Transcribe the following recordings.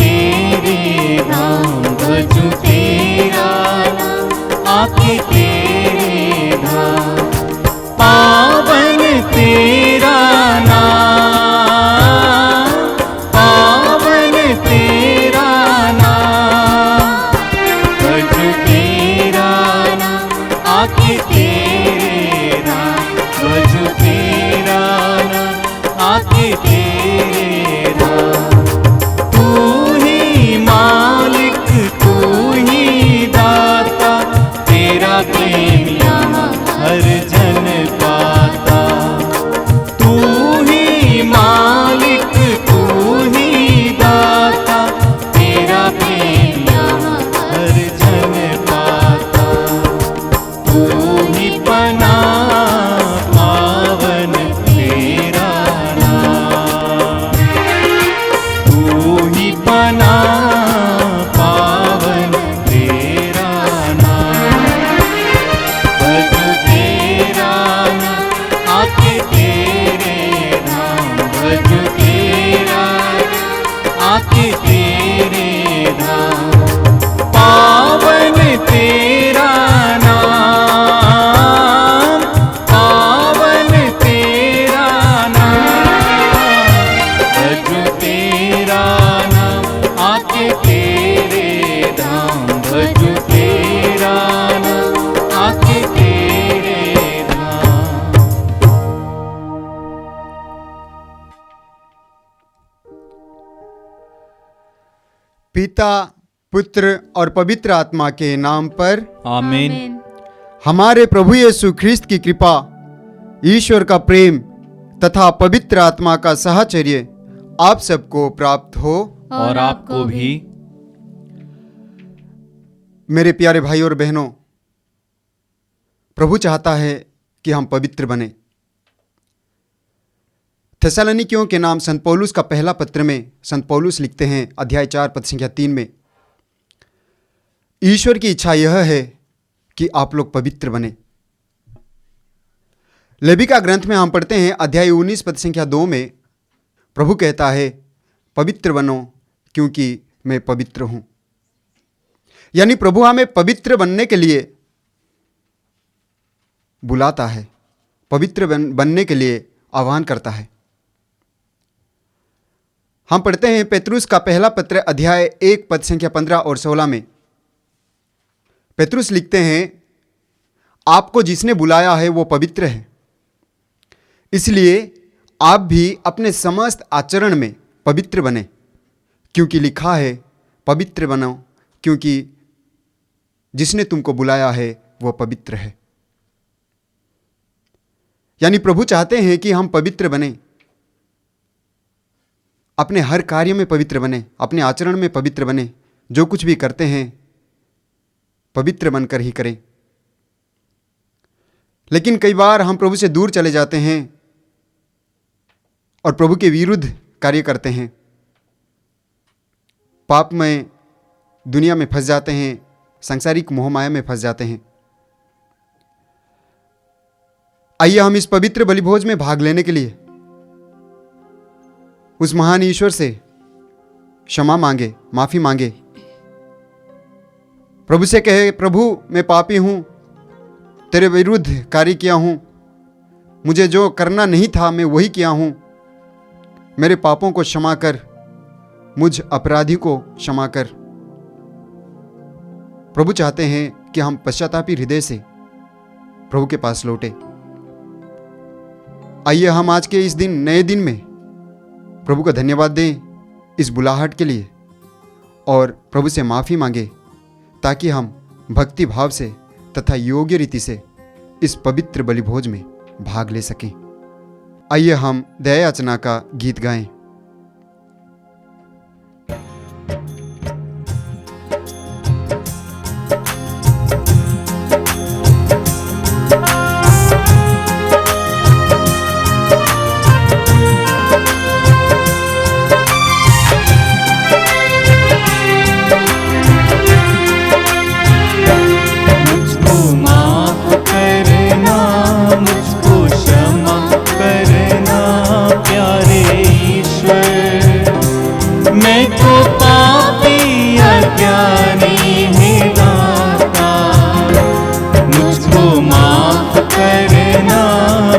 तेरे धाम भजूं तेरा नाम, आके तेरे धाम। पावन तेरा नाम, पावन तेरा नाम, भजूं तेरा नाम, आके तेरे धाम भजूं तेरा नाम, आके तेरे धाम। तू ही मालिक, तू ही दाता, तेरा प्रेम यहाँ हर जन पाता। तू ही मालिक, तू ही दाता, तेरा प्रेम यहाँ हर जन पाता। तू ही पनाह पावन तेरा नाम, तू ही पनाह पावन तेरा नाम, भजूं तेरा नाम, आके तेरे धाम भजूं तेरा नाम, आके तेरे धाम। पावन तेरा नाम, पावन तेरा नाम, भजूं तेरा नाम, आके तेरे धाम भजूं तेरा नाम, आके तेरे धाम। पिता, पुत्र और पवित्र आत्मा के नाम पर आमीन। हमारे प्रभु यीशु ख्रिस्त की कृपा, ईश्वर का प्रेम तथा पवित्र आत्मा का साहचर्य आप सबको प्राप्त हो। और आपको भी। मेरे प्यारे भाई और बहनों, प्रभु चाहता है कि हम पवित्र बने। थेसलोनिकियों के नाम संत पौलुस का पहला पत्र में संत पौलुस लिखते हैं, अध्याय 4 पद संख्या 3 में, ईश्वर की इच्छा यह है कि आप लोग पवित्र बने। लेविका ग्रंथ में हम पढ़ते हैं, अध्याय 19 पद संख्या 2 में प्रभु कहता है, पवित्र बनो क्योंकि मैं पवित्र हूं। यानी प्रभु हमें पवित्र बनने के लिए बुलाता है, पवित्र बनने के लिए आह्वान करता है। हम पढ़ते हैं पेतरुस का पहला पत्र, अध्याय 1 पद संख्या 15 और 16 में पेतरुस लिखते हैं, आपको जिसने बुलाया है वो पवित्र है, इसलिए आप भी अपने समस्त आचरण में पवित्र बने, क्योंकि लिखा है, पवित्र बनो क्योंकि जिसने तुमको बुलाया है वो पवित्र है। यानी प्रभु चाहते हैं कि हम पवित्र बने, अपने हर कार्य में पवित्र बने, अपने आचरण में पवित्र बने, जो कुछ भी करते हैं पवित्र बनकर ही करें। लेकिन कई बार हम प्रभु से दूर चले जाते हैं और प्रभु के विरुद्ध कार्य करते हैं, पाप में दुनिया में फंस जाते हैं, सांसारिक मोहमाया में फंस जाते हैं। आइए हम इस पवित्र बलिभोज में भाग लेने के लिए उस महान ईश्वर से क्षमा मांगे, माफी मांगे। प्रभु से कहे, प्रभु मैं पापी हूं, तेरे विरुद्ध कार्य किया हूं, मुझे जो करना नहीं था मैं वही किया हूं, मेरे पापों को क्षमा कर, मुझ अपराधी को क्षमा कर। प्रभु चाहते हैं कि हम पश्चातापी हृदय से प्रभु के पास लौटे। आइए हम आज के इस दिन, नए दिन में प्रभु का धन्यवाद दें इस बुलाहट के लिए और प्रभु से माफ़ी मांगे, ताकि हम भक्ति भाव से तथा योग्य रीति से इस पवित्र बलिभोज में भाग ले सकें। आइए हम दया याचना का गीत गाएं। मुझको क्षमा करना प्यारे तो पापी अज्ञानी हे दाता, मुझको माफ करना,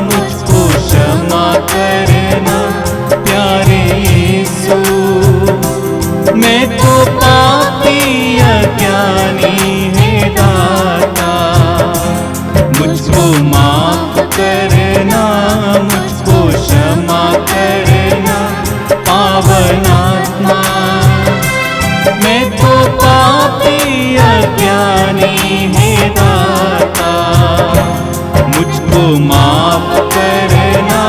मुझको क्षमा करना प्यारे यीशु। मैं तो पापी अज्ञानी हे दाता, मुझको माफ करना, मुझको क्षमा करना पावन आत्मा। मैं तो पापी अज्ञानी हे दाता, मुझको माफ करना,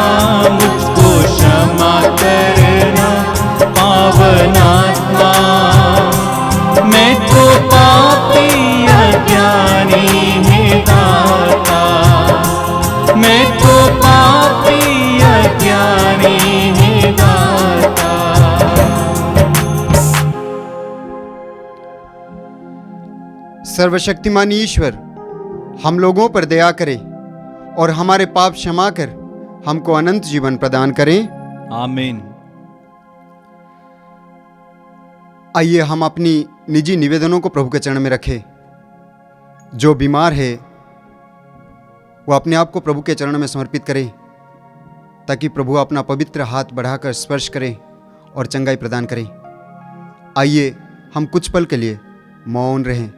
मुझको क्षमा करना पावन आत्मा। मैं तो पापी अज्ञानी हे दाता, मैं तो पापी अज्ञानी हे दाता। सर्वशक्तिमान ईश्वर हम लोगों पर दया करे और हमारे पाप क्षमा कर हमको अनंत जीवन प्रदान करें। आमीन। आइए हम अपनी निजी निवेदनों को प्रभु के चरण में रखें। जो बीमार है वो अपने आप को प्रभु के चरण में समर्पित करे, ताकि प्रभु अपना पवित्र हाथ बढ़ाकर स्पर्श करें और चंगाई प्रदान करें। आइए हम कुछ पल के लिए मौन रहें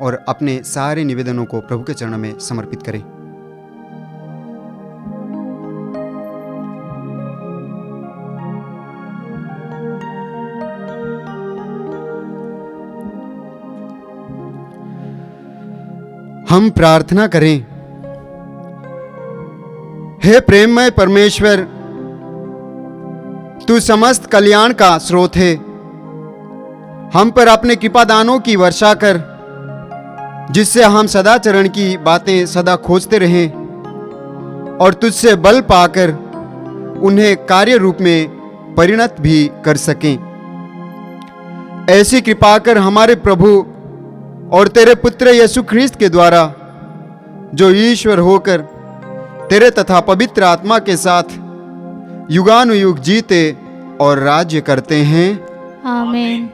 और अपने सारे निवेदनों को प्रभु के चरण में समर्पित करें। हम प्रार्थना करें। हे प्रेममय परमेश्वर, तू समस्त कल्याण का स्रोत है। हम पर अपने कृपादानों की वर्षा कर, जिससे हम सदाचरण की बातें सदा खोजते रहें और तुझसे बल पाकर उन्हें कार्य रूप में परिणत भी कर सकें। ऐसी कृपा कर हमारे प्रभु और तेरे पुत्र यीशु ख्रीस्त के द्वारा, जो ईश्वर होकर तेरे तथा पवित्र आत्मा के साथ युगानुयुग जीते और राज्य करते हैं। आमीन।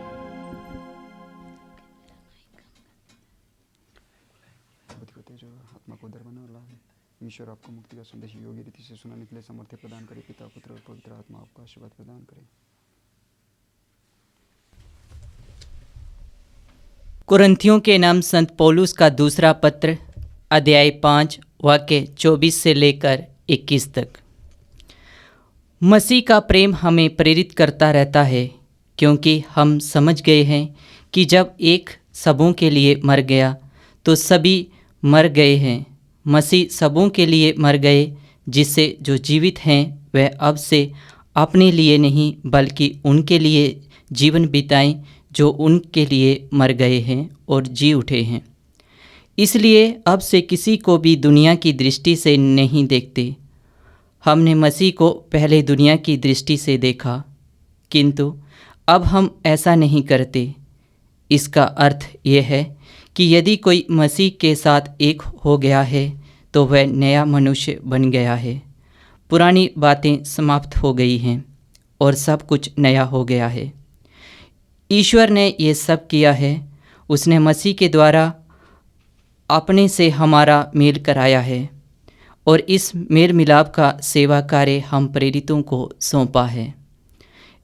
आत्मा को उद्धार बनाने वाला है। ईश्वर आपको मुक्ति का संदेश योग्य रीति से सुनाने के लिए सामर्थ्य प्रदान करे। पिता, पुत्र और पवित्र आत्मा आपको आशीर्वाद प्रदान करे। कुरिन्थियों के नाम संत पौलुस का दूसरा पत्र अध्याय 5 वाक्य 24 से लेकर 21 तक। मसीह का प्रेम हमें प्रेरित करता रहता है, क्योंकि हम समझ गए हैं कि जब एक सबों के लिए मर गया तो सभी मर गए हैं। मसीह सबों के लिए मर गए, जिससे जो जीवित हैं वह अब से अपने लिए नहीं बल्कि उनके लिए जीवन बिताएं जो उनके लिए मर गए हैं और जी उठे हैं। इसलिए अब से किसी को भी दुनिया की दृष्टि से नहीं देखते। हमने मसीह को पहले दुनिया की दृष्टि से देखा, किंतु अब हम ऐसा नहीं करते। इसका अर्थ यह है कि यदि कोई मसीह के साथ एक हो गया है तो वह नया मनुष्य बन गया है। पुरानी बातें समाप्त हो गई हैं और सब कुछ नया हो गया है। ईश्वर ने ये सब किया है। उसने मसीह के द्वारा अपने से हमारा मेल कराया है और इस मेल मिलाप का सेवा कार्य हम प्रेरितों को सौंपा है।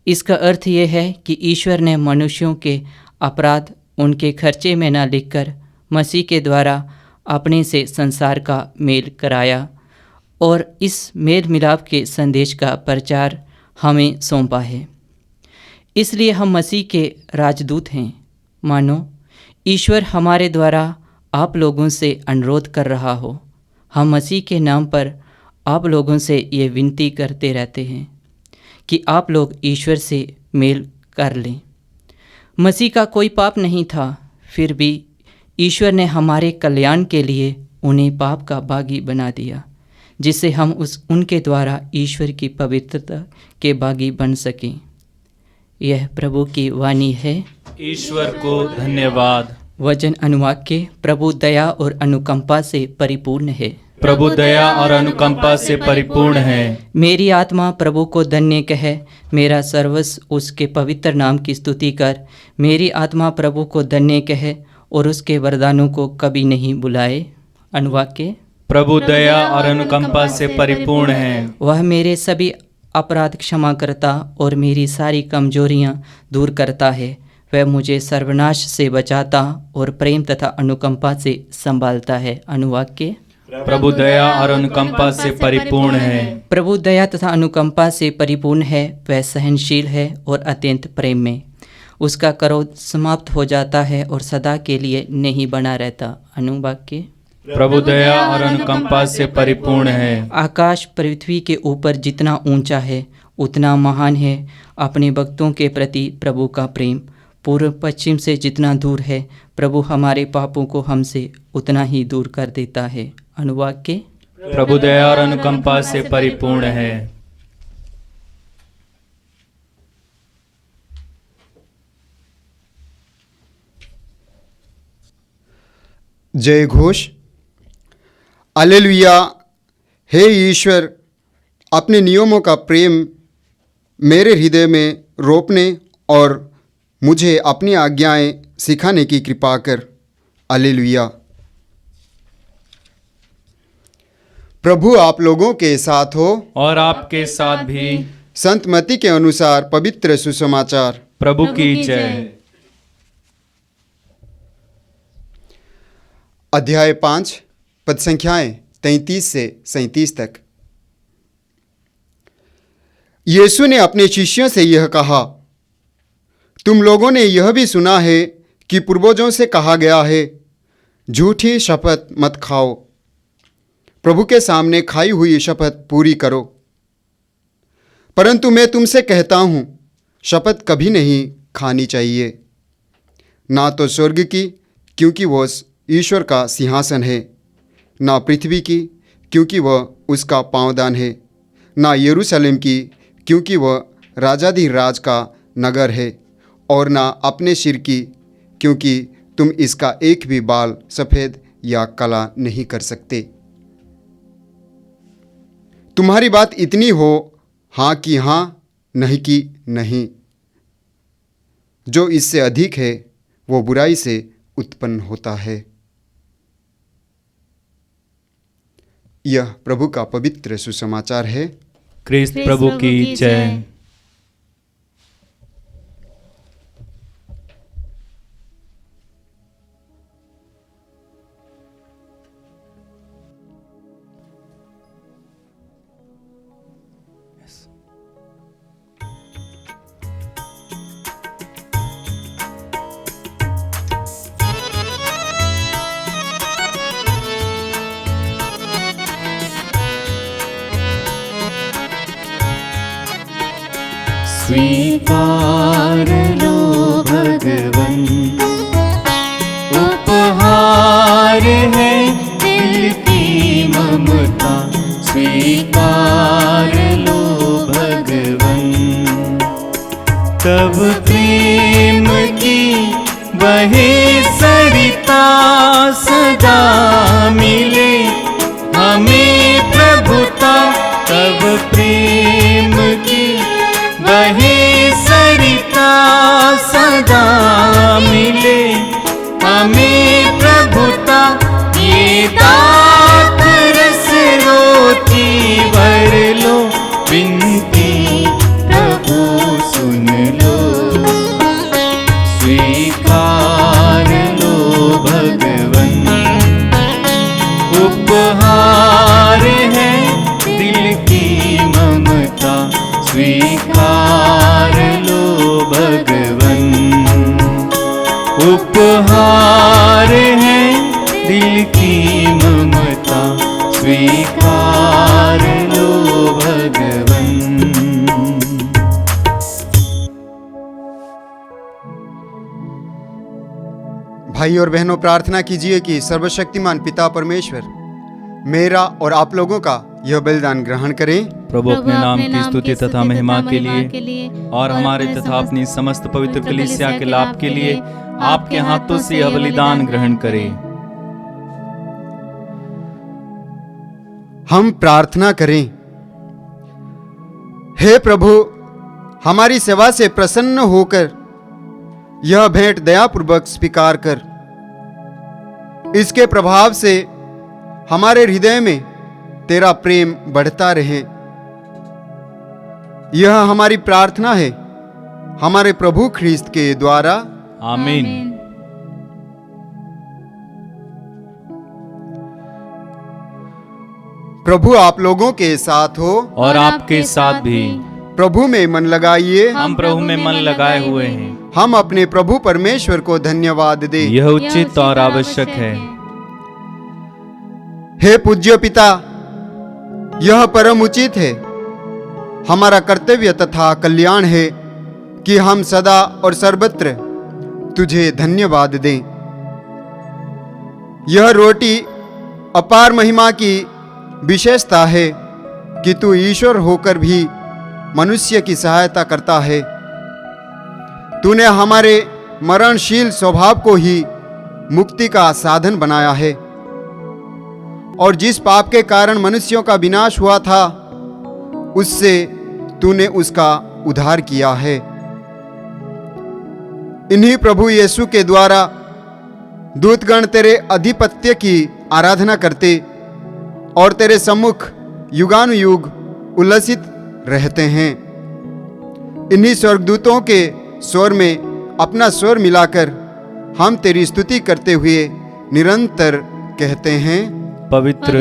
इसका अर्थ ये है कि ईश्वर ने मनुष्यों के अपराध उनके खर्चे में न लिखकर मसीह के द्वारा अपने से संसार का मेल कराया और इस मेल मिलाप के संदेश का प्रचार हमें सौंपा है। इसलिए हम मसीह के राजदूत हैं। मानो ईश्वर हमारे द्वारा आप लोगों से अनुरोध कर रहा हो। हम मसीह के नाम पर आप लोगों से ये विनती करते रहते हैं कि आप लोग ईश्वर से मेल कर लें। मसीह का कोई पाप नहीं था, फिर भी ईश्वर ने हमारे कल्याण के लिए उन्हें पाप का बागी बना दिया, जिससे हम उनके द्वारा ईश्वर की पवित्रता के बागी बन सकें। यह प्रभु की वाणी है। ईश्वर को धन्यवाद। वचन अनुवाक्य प्रभु दया और अनुकंपा से परिपूर्ण है। प्रभु दया और अनुकंपा से परिपूर्ण है। मेरी आत्मा प्रभु को धन्य कहे, मेरा सर्वस्व उसके पवित्र नाम की स्तुति कर। मेरी आत्मा प्रभु को धन्य कहे और उसके वरदानों को कभी नहीं बुलाए। अनुवाक्य। प्रभु दया और अनुकंपा से परिपूर्ण है। वह मेरे सभी अपराध क्षमा करता और मेरी सारी कमजोरियां दूर करता है। वह मुझे सर्वनाश से बचाता और प्रेम तथा अनुकंपा से संभालता है। अनुवाक्य। प्रभु दया और अनुकंपा से परिपूर्ण है। प्रभु दया तथा अनुकंपा से परिपूर्ण है। वह सहनशील है और अत्यंत प्रेम में। उसका क्रोध समाप्त हो जाता है और सदा के लिए नहीं बना रहता। अनुवाक्य। प्रभु दया और अनुकंपा से परिपूर्ण है। आकाश पृथ्वी के ऊपर जितना ऊंचा है उतना महान है अपने भक्तों के प्रति प्रभु का प्रेम। पूर्व पश्चिम से जितना दूर है प्रभु हमारे पापों को हमसे उतना ही दूर कर देता है। अनुवाक्य। प्रभु दया और अनुकंपा से परिपूर्ण है। जय घोष। हालेलुया। हे ईश्वर, अपने नियमों का प्रेम मेरे हृदय में रोपने और मुझे अपनी आज्ञाएं सिखाने की कृपा कर। हालेलुया। प्रभु आप लोगों के साथ हो और आपके साथ भी। संत मत्ती के अनुसार पवित्र सुसमाचार। प्रभु की जय। अध्याय 5 पद संख्याएं 33 से 37 तक। यीशु ने अपने शिष्यों से यह कहा, तुम लोगों ने यह भी सुना है कि पूर्वजों से कहा गया है, झूठी शपथ मत खाओ, प्रभु के सामने खाई हुई शपथ पूरी करो। परंतु मैं तुमसे कहता हूँ, शपथ कभी नहीं खानी चाहिए, ना तो स्वर्ग की, क्योंकि वह ईश्वर का सिंहासन है, ना पृथ्वी की, क्योंकि वह उसका पाँवदान है, ना यरूशलेम की, क्योंकि वह राजाधिराज का नगर है, और ना अपने सिर की, क्योंकि तुम इसका एक भी बाल सफ़ेद या काला नहीं कर सकते। तुम्हारी बात इतनी हो, हाँ कि हाँ, नहीं कि नहीं। जो इससे अधिक है वो बुराई से उत्पन्न होता है। यह प्रभु का पवित्र सुसमाचार है। क्रिस्त प्रभु की जय। स्वीकार लो भगवन, उपहार है दिल की ममता। स्वीकार लो भगवन, तब प्रेम की बहे सरिता सदा मिले हमें प्रभुता। तब प्रेम की बहे सरिता सदा मिले हमें प्रभुता। ये दात रस रोटी भर लो, विनती प्रभु सुन लो। स्वीकार लो भगवन, उपहार है दिल की ममता। स्वीकार लो भगवन, उपहार है दिल की ममता। स्वीकार लो भगवन। भाई और बहनों, प्रार्थना कीजिए कि सर्वशक्तिमान पिता परमेश्वर मेरा और आप लोगों का यह बलिदान ग्रहण करें। प्रभु अपने नाम की स्तुति तथा महिमा के लिए और हमारे तथा अपनी समस्त पवित्र कलीसिया के लाभ के लिए आपके हाथों से यह बलिदान ग्रहण करें। हम प्रार्थना करें। हे प्रभु, हमारी सेवा से प्रसन्न होकर यह भेंट दयापूर्वक स्वीकार कर। इसके प्रभाव से हमारे हृदय में तेरा प्रेम बढ़ता रहे। यह हमारी प्रार्थना है हमारे प्रभु ख्रीस्त के द्वारा। आमीन। प्रभु आप लोगों के साथ हो और आपके साथ भी। प्रभु में मन लगाइए। हम प्रभु में मन लगाए हुए हैं। हम अपने प्रभु परमेश्वर को धन्यवाद दें। यह उचित और आवश्यक है। हे पूज्य पिता, यह परम उचित है, हमारा कर्तव्य तथा कल्याण है कि हम सदा और सर्वत्र तुझे धन्यवाद दें। यह रोटी अपार महिमा की विशेषता है कि तू ईश्वर होकर भी मनुष्य की सहायता करता है। तूने हमारे मरणशील स्वभाव को ही मुक्ति का साधन बनाया है, और जिस पाप के कारण मनुष्यों का विनाश हुआ था, उससे तूने उसका उद्धार किया है। इन्हीं प्रभु यीशु के द्वारा दूतगण तेरे अधिपत्य की आराधना करते और तेरे सम्मुख युगानुयुग उल्लसित रहते हैं। इन्हीं स्वर्गदूतों के स्वर में अपना स्वर मिलाकर हम तेरी स्तुति करते हुए निरंतर कहते हैं, पवित्र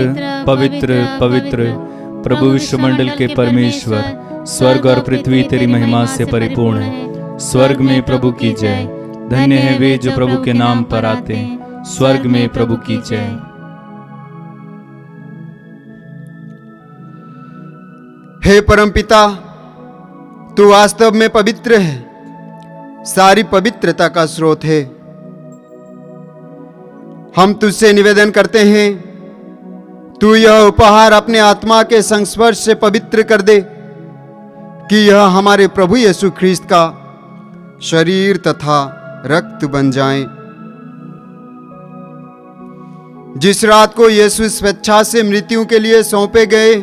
पवित्र पवित्र प्रभु विश्वमंडल के परमेश्वर, स्वर्ग और पृथ्वी तेरी महिमा से परिपूर्ण है। स्वर्ग में प्रभु की जय। धन्य है वे जो प्रभु के नाम पर आते हैं। स्वर्ग में प्रभु की जय। हे परमपिता, तू वास्तव में पवित्र है, सारी पवित्रता का स्रोत है। हम तुझसे निवेदन करते हैं, तू यह उपहार अपने आत्मा के संस्पर्श से पवित्र कर दे कि यह हमारे प्रभु यीशु ख्रीस्त का शरीर तथा रक्त बन जाए। जिस रात को यीशु स्वेच्छा से मृत्यु के लिए सौंपे गए,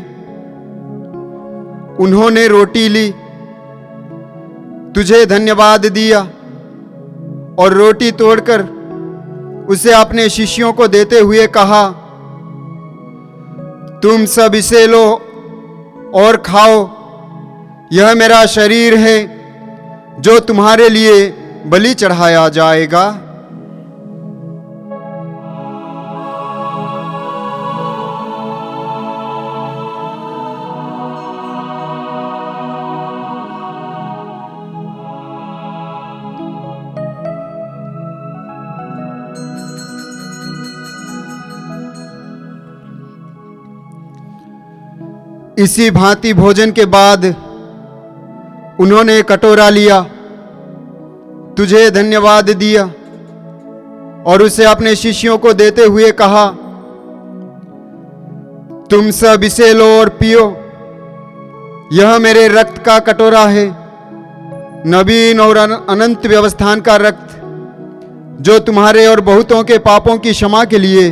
उन्होंने रोटी ली, तुझे धन्यवाद दिया और रोटी तोड़कर उसे अपने शिष्यों को देते हुए कहा, तुम सब इसे लो और खाओ, यह मेरा शरीर है जो तुम्हारे लिए बलि चढ़ाया जाएगा। इसी भांति भोजन के बाद उन्होंने कटोरा लिया, तुझे धन्यवाद दिया और उसे अपने शिष्यों को देते हुए कहा, तुम सब इसे लो और पियो, यह मेरे रक्त का कटोरा है, नवीन और अनंत व्यवस्थान का रक्त, जो तुम्हारे और बहुतों के पापों की क्षमा के लिए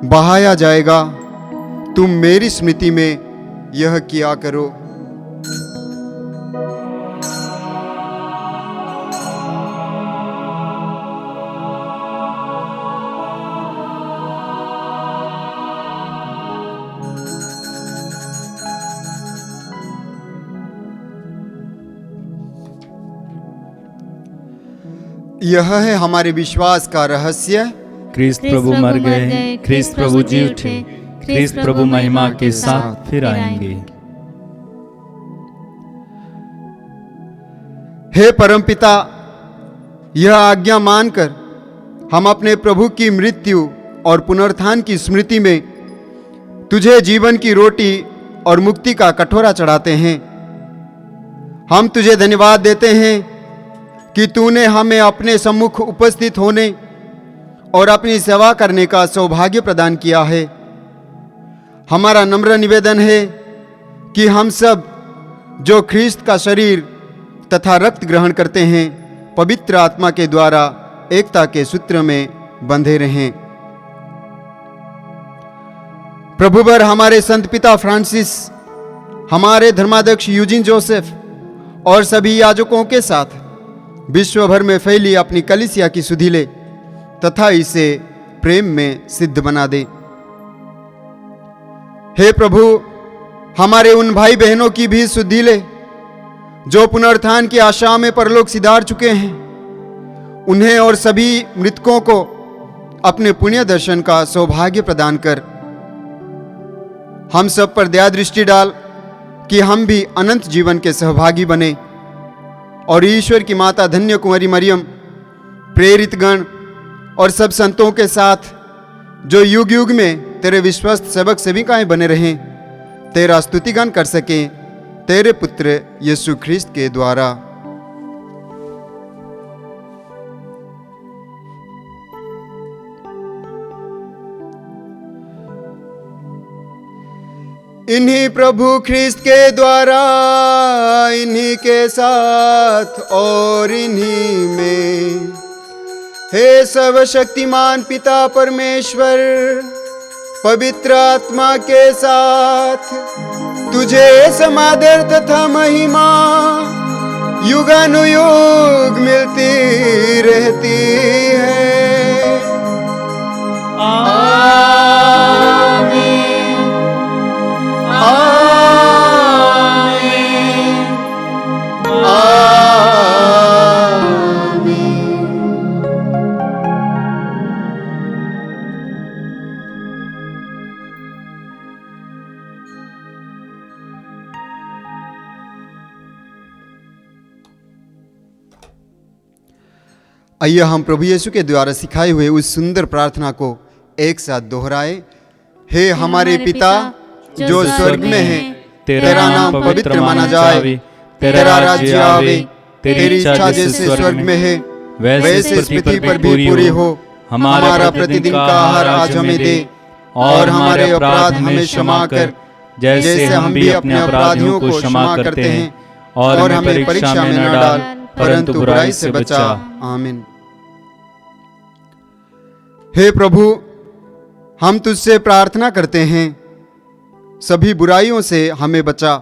बहाया जाएगा। तुम मेरी स्मृति में यह किया करो। यह है हमारे विश्वास का रहस्य। ख्रीस्त प्रभु मर गए, ख्रीस्त प्रभु जी उठे, ख्रीस्त प्रभु महिमा के साथ फिर आएंगे। हे परमपिता, यह आज्ञा मानकर हम अपने प्रभु की मृत्यु और पुनरुत्थान की स्मृति में तुझे जीवन की रोटी और मुक्ति का कटोरा चढ़ाते हैं। हम तुझे धन्यवाद देते हैं कि तूने हमें अपने सम्मुख उपस्थित होने और अपनी सेवा करने का सौभाग्य प्रदान किया है। हमारा नम्र निवेदन है कि हम सब जो ख्रीस्त का शरीर तथा रक्त ग्रहण करते हैं, पवित्र आत्मा के द्वारा एकता के सूत्र में बंधे रहें। प्रभुवर हमारे संत पिता फ्रांसिस, हमारे धर्माध्यक्ष यूजिन जोसेफ और सभी याजकों के साथ विश्व भर में फैली अपनी कलीसिया की सुधि ले तथा इसे प्रेम में सिद्ध बना दे। हे प्रभु, हमारे उन भाई बहनों की भी सुधि ले जो पुनरुत्थान की आशा में परलोक सिधार चुके हैं। उन्हें और सभी मृतकों को अपने पुण्य दर्शन का सौभाग्य प्रदान कर। हम सब पर दया दृष्टि डाल कि हम भी अनंत जीवन के सहभागी बने और ईश्वर की माता धन्य कुंवरी मरियम, प्रेरित गण और सब संतों के साथ जो युग युग में तेरे विश्वस्त सेवक सेविकाएं बने रहें, तेरा स्तुतिगान कर सकें तेरे पुत्र यीशु ख्रिस्त के द्वारा। इन्हीं प्रभु ख्रिस्त के द्वारा, इन्हीं के साथ और इन्हीं में, हे सर्वशक्तिमान पिता परमेश्वर, पवित्र आत्मा के साथ तुझे समादर तथा महिमा युगानुयुग मिलती रहती है। आमीन। आइए हम प्रभु यीशु के द्वारा सिखाए हुए उस सुंदर प्रार्थना को एक साथ दोहराए। हे हमारे पिता जो स्वर्ग में है, तेरा नाम पवित्र माना जाए, तेरा राज्य आवे, तेरी इच्छा जैसे स्वर्ग में है वैसे पृथ्वी पर भी पूरी हो। हमारा प्रतिदिन का आहार आज हमें दे और हमारे अपराध हमें क्षमा कर जैसे हम भी अपने अपराधियों को क्षमा करते हैं, और हमें परीक्षा में न डाल परंतु बुराई से बचा। आमीन। हे प्रभु, हम तुझसे प्रार्थना करते हैं, सभी बुराइयों से हमें बचा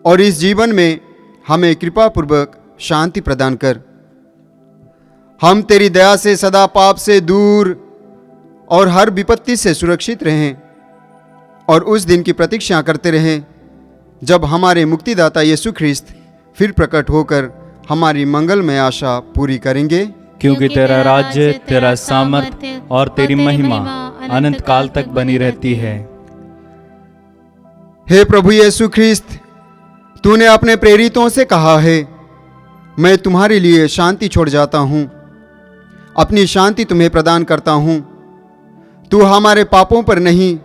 और इस जीवन में हमें कृपा पूर्वक शांति प्रदान कर। हम तेरी दया से सदा पाप से दूर और हर विपत्ति से सुरक्षित रहें और उस दिन की प्रतीक्षा करते रहें जब हमारे मुक्तिदाता यीशु ख्रिस्त फिर प्रकट होकर हमारी मंगलमय आशा पूरी करेंगे। क्योंकि तेरा राज्य, तेरा सामर्थ और तेरी महिमा अनंत काल तक बनी रहती है। हे प्रभु यीशु ख्रिस्त, तूने अपने प्रेरितों से कहा है, मैं तुम्हारे लिए शांति छोड़ जाता हूं, अपनी शांति तुम्हें प्रदान करता हूं। तू हमारे पापों पर नहीं,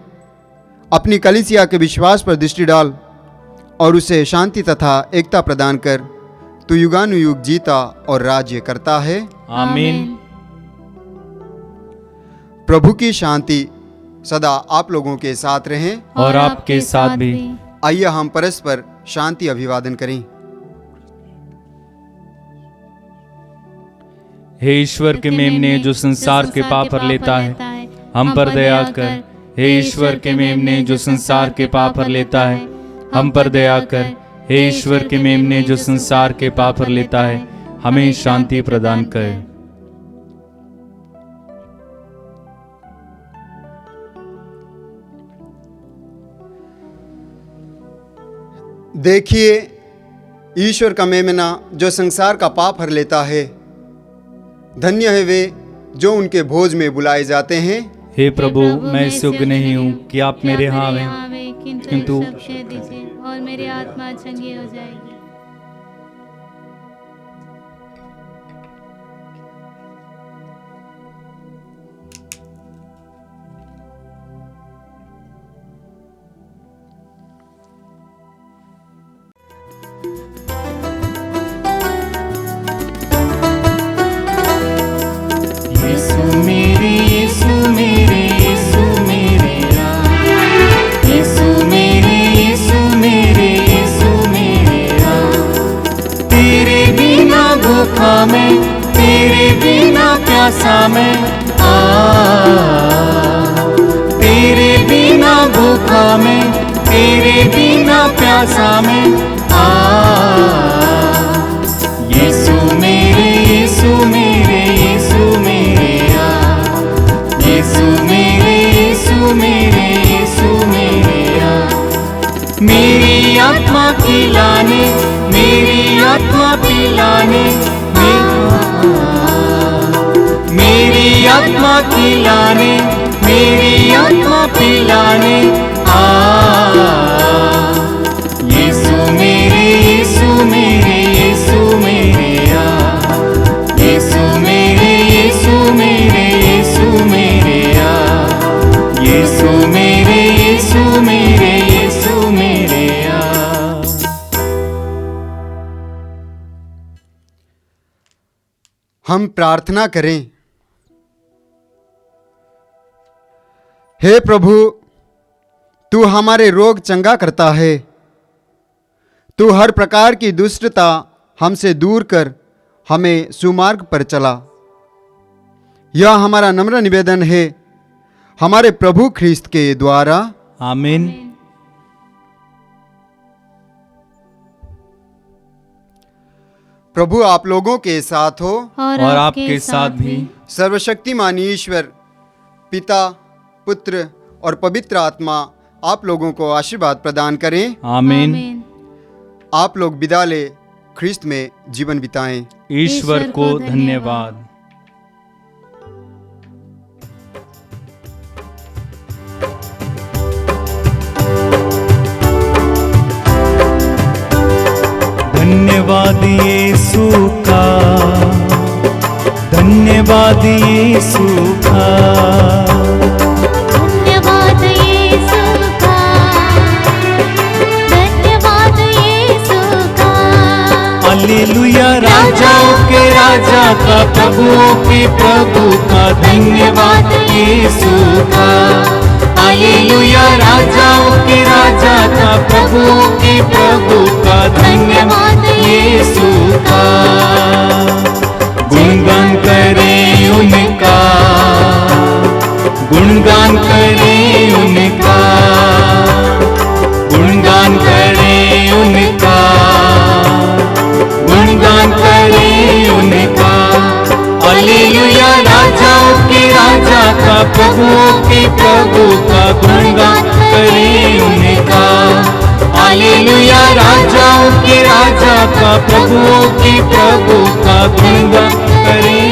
अपनी कलीसिया के विश्वास पर दृष्टि डाल और उसे शांति तथा एकता प्रदान कर। तू युगानुयुग जीता और राज्य करता है। आमीन। प्रभु की शांति सदा आप लोगों के साथ रहें और आपके साथ भी। आइए हम परस्पर शांति अभिवादन करें। हे ईश्वर के मेमने जो संसार के पाप पर लेता है, हम पर दया कर। हे ईश्वर के मेमने जो संसार के पाप पर लेता है, हम पर दया कर। हे ईश्वर के मेमने जो संसार के पाप पर लेता है, हमें शांति प्रदान कर। देखिए ईश्वर का मेमना जो संसार का पाप हर लेता है। धन्य है वे जो उनके भोज में बुलाए जाते हैं। हे प्रभु, मैं इस योग्य नहीं हूँ कि आप मेरे यहाँ आवें, किंतु और मेरी आत्मा चंगी हो जाएगी। तेरे बिना प्यासा मैं, तेरे बिना मैं तेरे बिना प्यासा मैं। यीशु मेरे यीशु मेरे यीशु मेरे यीशु मेरे यीशु मेरे यीशु मेरे मेरी आत्मा पिलाने मेरी आत्मा पिलाने मेरी आत्मा पिलाने मेरी आत्मा पिलाने यीशु मेरे यीशु मेरे यीशु मेरे यीशु मेरे यीशु मेरे यीशु मेरे यीशु मेरे यीशु मेरे यीशु मेरे हम प्रार्थना करें। हे प्रभु, तू हमारे रोग चंगा करता है। तू हर प्रकार की दुष्टता हमसे दूर कर हमें सुमार्ग पर चला। यह हमारा नम्र निवेदन है हमारे प्रभु ख्रिस्त के द्वारा। आमीन। प्रभु आप लोगों के साथ हो और आपके साथ भी। सर्वशक्तिमान ईश्वर पिता, पुत्र और पवित्र आत्मा आप लोगों को आशीर्वाद प्रदान करें। आमीन। आप लोग विदा ले ख्रिस्त में जीवन बिताएं। ईश्वर को धन्यवाद। धन्यवाद यीशु का, धन्यवाद यीशु का, धन्यवाद यीशु का, धन्यवाद यीशु का। हालेलुया राजाओं के राजा का, प्रभुओं के प्रभु का, धन्यवाद यीशु का। हालेलुया राजाओं के राजा का, प्रभुओं के प्रभु का, धन्यवाद यीशु का। गुणगान करें उनका, गुणगान करें उनका, गुणगान करें उनका, गुणगान करें उनका। हालेलुया राजाओं के राजा का, प्रभुओं के प्रभु का, गुणगान करें उनका। हालेलुया राजाओं के राजा का, प्रभुओं के प्रभु का, गुणगान करें